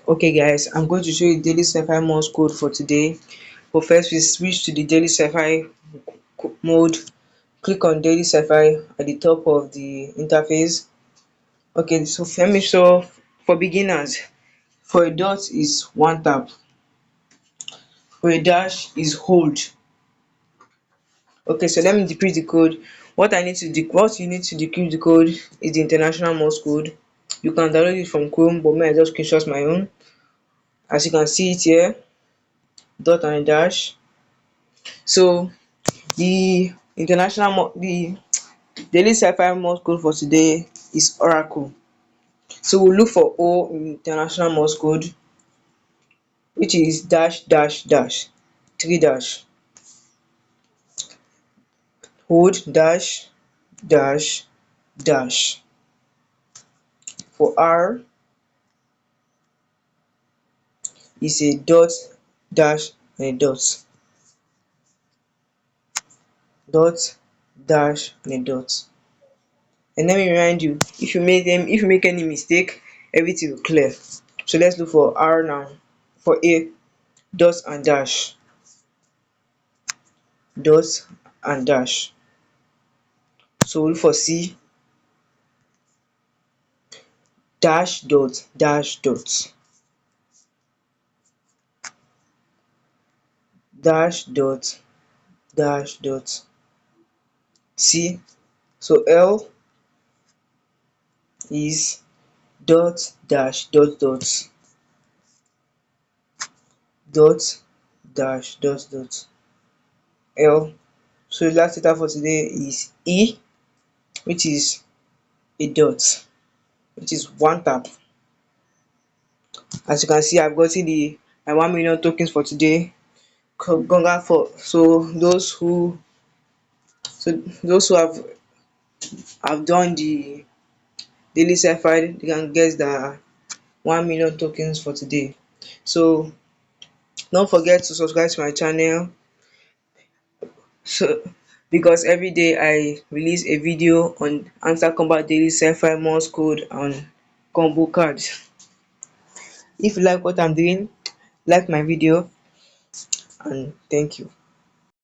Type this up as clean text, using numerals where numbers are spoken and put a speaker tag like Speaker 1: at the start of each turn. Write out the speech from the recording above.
Speaker 1: Okay guys, I'm going to show you daily cipher morse code for today. But first we switch to the daily cipher mode. Click on daily cipher at the top of the interface. Okay, so let me show for beginners. For a dot is one tap, for a dash is hold. Okay, so let me decrease the code. What you need to decrease the code is the international morse code. You can download it from Chrome, but me I just screenshot my own. As you can see it here, dot and a dash. So the daily cipher morse code for today is oracle. So we'll look for O in international morse code, which is dash dash dash, three dash, hold dash dash dash. For R is a dot dash and a dot dash and a dot. And let me remind you, if you make any mistake, everything will clear. So let's look for R now. For A, dot and dash, dot and dash. So look for C, dash dot dash dot, dash dot dash dot. C. So L is dot dash dot dash dot L. So the last data for today is E, which is a dot, which is one tap. As you can see, I've gotten the my 1 million tokens for today. Congrats for those who have done the daily cipher, they can guess the 1 million tokens for today. So don't forget to subscribe to my channel. So because every day I release a video on Hampster Kombat daily cipher morse code and combo cards. If you like what I'm doing, like my video and thank you.